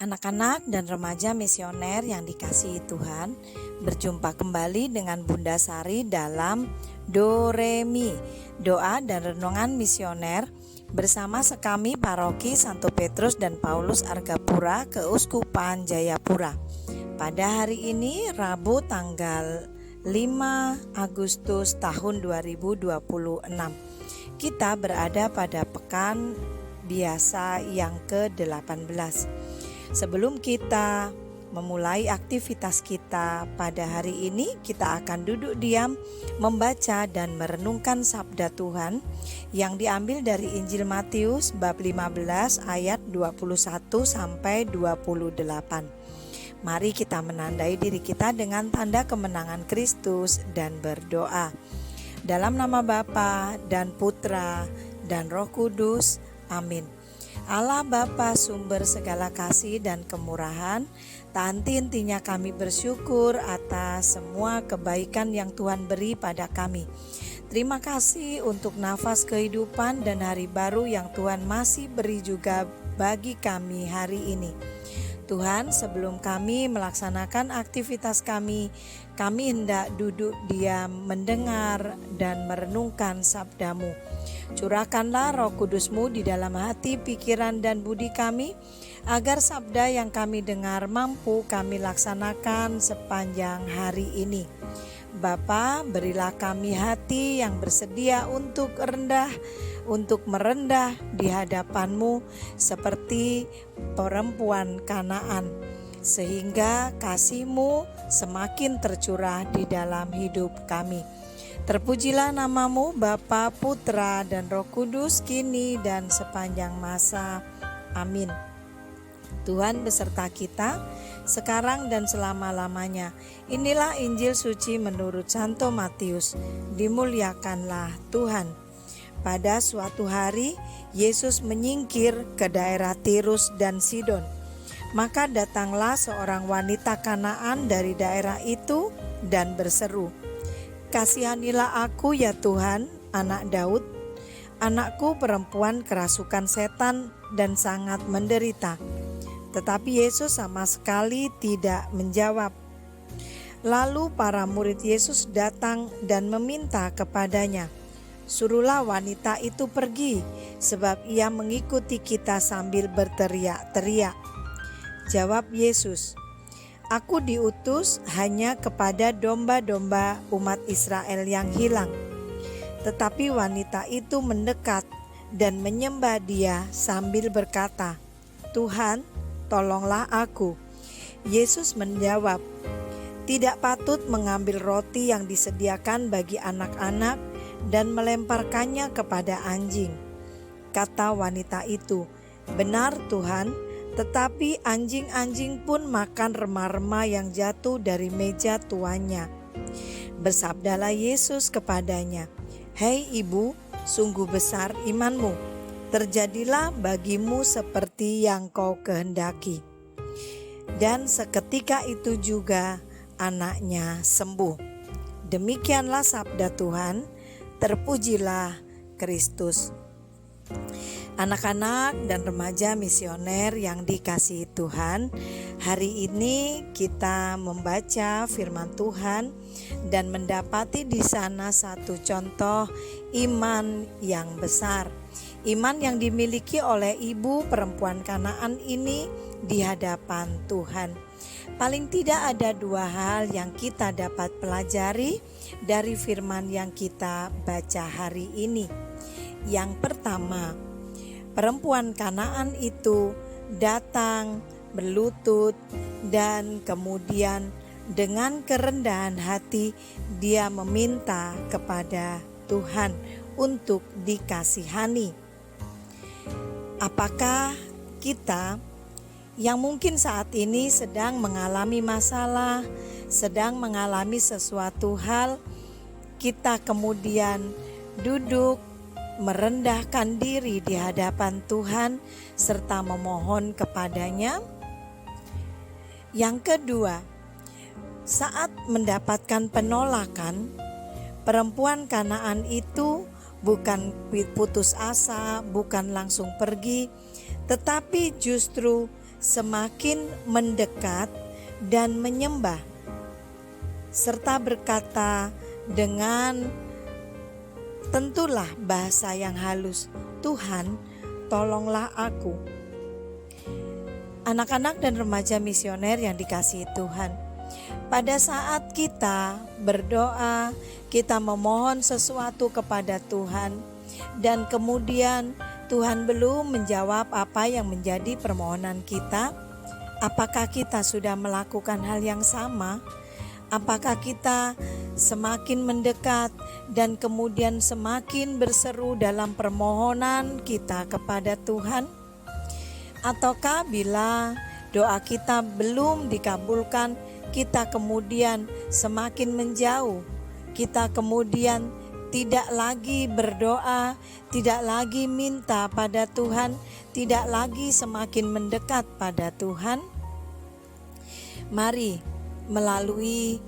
Anak-anak dan remaja misioner yang dikasihi Tuhan, berjumpa kembali dengan Bunda Sari dalam Do Re Mi, doa dan renungan misioner bersama sekami Paroki Santo Petrus dan Paulus Argapura Keuskupan Jayapura. Pada hari ini Rabu tanggal 5 Agustus tahun 2026. Kita berada pada pekan biasa yang ke-18. Sebelum kita memulai aktivitas kita pada hari ini, kita akan duduk diam, membaca dan merenungkan sabda Tuhan yang diambil dari Injil Matius bab 15 ayat 21 sampai 28. Mari kita menandai diri kita dengan tanda kemenangan Kristus dan berdoa. Dalam nama Bapa dan Putra dan Roh Kudus, amin. Allah Bapa sumber segala kasih dan kemurahan, tak henti-hentinya kami bersyukur atas semua kebaikan yang Tuhan beri pada kami. Terima kasih untuk nafas kehidupan dan hari baru yang Tuhan masih beri juga bagi kami hari ini. Tuhan, sebelum kami melaksanakan aktivitas kami hendak duduk diam, mendengar dan merenungkan sabda-Mu. Curahkanlah Roh Kudus-Mu di dalam hati, pikiran dan budi kami, agar sabda yang kami dengar mampu kami laksanakan sepanjang hari ini. Bapa, berilah kami hati yang bersedia untuk merendah di hadapan-Mu seperti perempuan Kanaan, sehingga kasih-Mu semakin tercurah di dalam hidup kami. Terpujilah nama-Mu Bapa, Putra dan Roh Kudus, kini dan sepanjang masa. Amin. Tuhan beserta kita, sekarang dan selama-lamanya. Inilah Injil suci menurut Santo Matius. Dimuliakanlah Tuhan. Pada suatu hari, Yesus menyingkir ke daerah Tirus dan Sidon. Maka datanglah seorang wanita Kanaan dari daerah itu dan berseru, "Kasihanilah aku ya Tuhan, anak Daud. Anakku perempuan kerasukan setan dan sangat menderita." Tetapi Yesus sama sekali tidak menjawab. Lalu para murid Yesus datang dan meminta kepadanya, "Suruhlah wanita itu pergi, sebab ia mengikuti kita sambil berteriak-teriak." Jawab Yesus, "Aku diutus hanya kepada domba-domba umat Israel yang hilang." Tetapi wanita itu mendekat dan menyembah Dia sambil berkata, "Tuhan, tolonglah aku." Yesus menjawab, "Tidak patut mengambil roti yang disediakan bagi anak-anak dan melemparkannya kepada anjing." Kata wanita itu, "Benar Tuhan, tetapi anjing-anjing pun makan remah-remah yang jatuh dari meja tuannya." Bersabdalah Yesus kepadanya, "Hei ibu, sungguh besar imanmu. Terjadilah bagimu seperti yang kau kehendaki." Dan seketika itu juga anaknya sembuh. Demikianlah sabda Tuhan. Terpujilah Kristus. Anak-anak dan remaja misioner yang dikasihi Tuhan, hari ini kita membaca firman Tuhan dan mendapati di sana satu contoh iman yang besar. Iman yang dimiliki oleh ibu perempuan Kanaan ini di hadapan Tuhan. Paling tidak ada dua hal yang kita dapat pelajari dari firman yang kita baca hari ini. Yang pertama, perempuan Kanaan itu datang berlutut dan kemudian dengan kerendahan hati dia meminta kepada Tuhan untuk dikasihani. Apakah kita yang mungkin saat ini sedang mengalami masalah, sedang mengalami sesuatu hal, kita kemudian duduk merendahkan diri di hadapan Tuhan serta memohon kepadanya? Yang kedua, saat mendapatkan penolakan, perempuan Kanaan itu bukan putus asa, bukan langsung pergi, tetapi justru semakin mendekat dan menyembah, serta berkata dengan tentulah bahasa yang halus, "Tuhan, tolonglah aku." Anak-anak dan remaja misioner yang dikasihi Tuhan, pada saat kita berdoa, kita memohon sesuatu kepada Tuhan, dan kemudian Tuhan belum menjawab apa yang menjadi permohonan kita, apakah kita sudah melakukan hal yang sama? Apakah kita semakin mendekat dan kemudian semakin berseru dalam permohonan kita kepada Tuhan? Ataukah bila doa kita belum dikabulkan, kita kemudian semakin menjauh, kita kemudian tidak lagi berdoa, tidak lagi minta pada Tuhan, tidak lagi semakin mendekat pada Tuhan? Mari melalui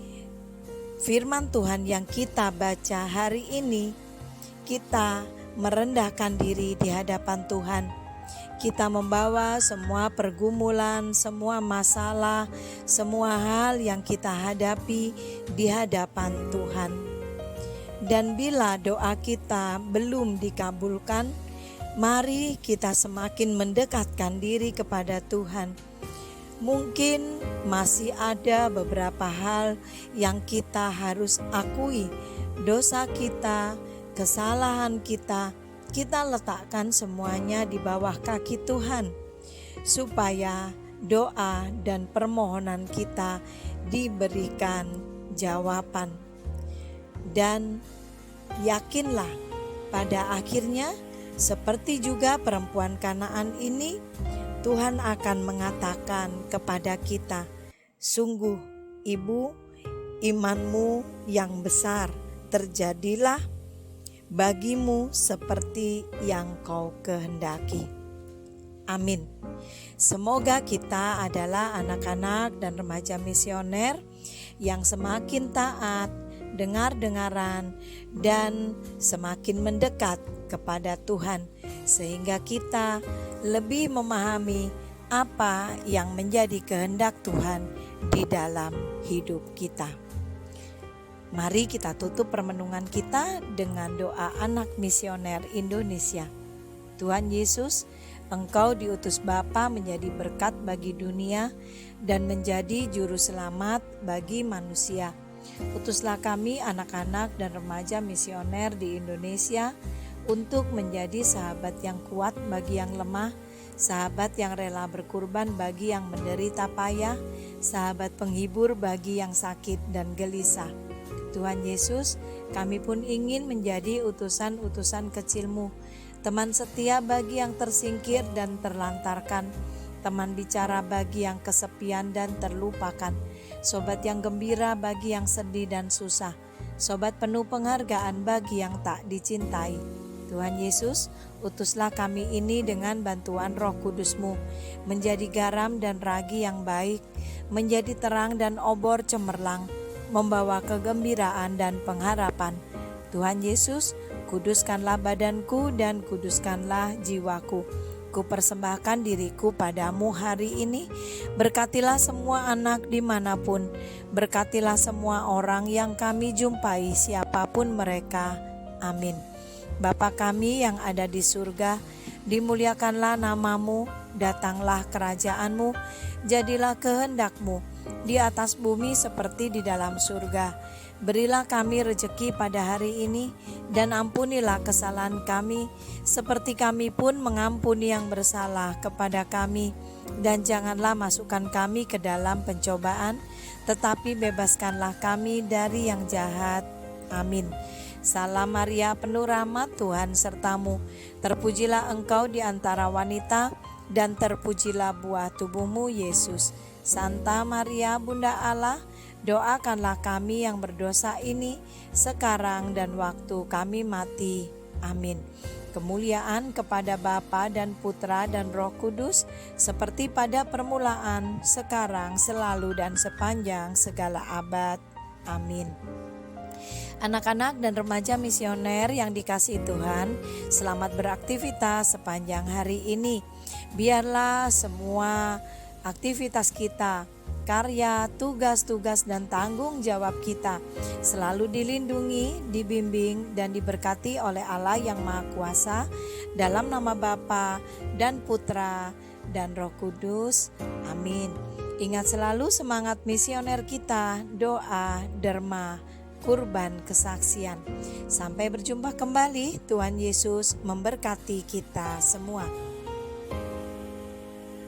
firman Tuhan yang kita baca hari ini, kita merendahkan diri di hadapan Tuhan. Kita membawa semua pergumulan, semua masalah, semua hal yang kita hadapi di hadapan Tuhan. Dan bila doa kita belum dikabulkan, mari kita semakin mendekatkan diri kepada Tuhan. Mungkin masih ada beberapa hal yang kita harus akui, dosa kita, kesalahan kita letakkan semuanya di bawah kaki Tuhan, supaya doa dan permohonan kita diberikan jawaban. Dan yakinlah, pada akhirnya seperti juga perempuan Kanaan ini, Tuhan akan mengatakan kepada kita, "Sungguh ibu, imanmu yang besar, terjadilah bagimu seperti yang kau kehendaki." Amin. Semoga kita adalah anak-anak dan remaja misioner yang semakin taat, dengar-dengaran, dan semakin mendekat kepada Tuhan, sehingga kita lebih memahami apa yang menjadi kehendak Tuhan di dalam hidup kita. Mari kita tutup permenungan kita dengan doa anak misioner Indonesia. Tuhan Yesus, Engkau diutus Bapa menjadi berkat bagi dunia dan menjadi juru selamat bagi manusia. Utuslah kami anak-anak dan remaja misioner di Indonesia untuk menjadi sahabat yang kuat bagi yang lemah, sahabat yang rela berkorban bagi yang menderita payah, sahabat penghibur bagi yang sakit dan gelisah. Tuhan Yesus, kami pun ingin menjadi utusan-utusan kecil-Mu, teman setia bagi yang tersingkir dan terlantarkan, teman bicara bagi yang kesepian dan terlupakan, sobat yang gembira bagi yang sedih dan susah, sobat penuh penghargaan bagi yang tak dicintai. Tuhan Yesus, utuslah kami ini dengan bantuan Roh Kudus-Mu, menjadi garam dan ragi yang baik, menjadi terang dan obor cemerlang, membawa kegembiraan dan pengharapan. Tuhan Yesus, kuduskanlah badanku dan kuduskanlah jiwaku. Kupersembahkan diriku padamu hari ini. Berkatilah semua anak dimanapun. Berkatilah semua orang yang kami jumpai, siapapun mereka. Amin. Bapa kami yang ada di surga, dimuliakanlah namamu, datanglah kerajaanmu, jadilah kehendakmu di atas bumi seperti di dalam surga. Berilah kami rejeki pada hari ini, dan ampunilah kesalahan kami, seperti kami pun mengampuni yang bersalah kepada kami. Dan janganlah masukkan kami ke dalam pencobaan, tetapi bebaskanlah kami dari yang jahat. Amin. Salam Maria, penuh rahmat, Tuhan sertamu. Terpujilah engkau di antara wanita, dan terpujilah buah tubuhmu, Yesus. Santa Maria, Bunda Allah, doakanlah kami yang berdosa ini sekarang dan waktu kami mati. Amin. Kemuliaan kepada Bapa dan Putra dan Roh Kudus, seperti pada permulaan, sekarang, selalu, dan sepanjang segala abad. Amin. Anak-anak dan remaja misioner yang dikasihi Tuhan, selamat beraktivitas sepanjang hari ini. Biarlah semua aktivitas kita, karya, tugas-tugas, dan tanggung jawab kita selalu dilindungi, dibimbing, dan diberkati oleh Allah yang Maha Kuasa, dalam nama Bapa dan Putra dan Roh Kudus. Amin. Ingat selalu semangat misioner kita, doa, derma, kurban, kesaksian. Sampai berjumpa kembali. Tuhan Yesus memberkati kita semua.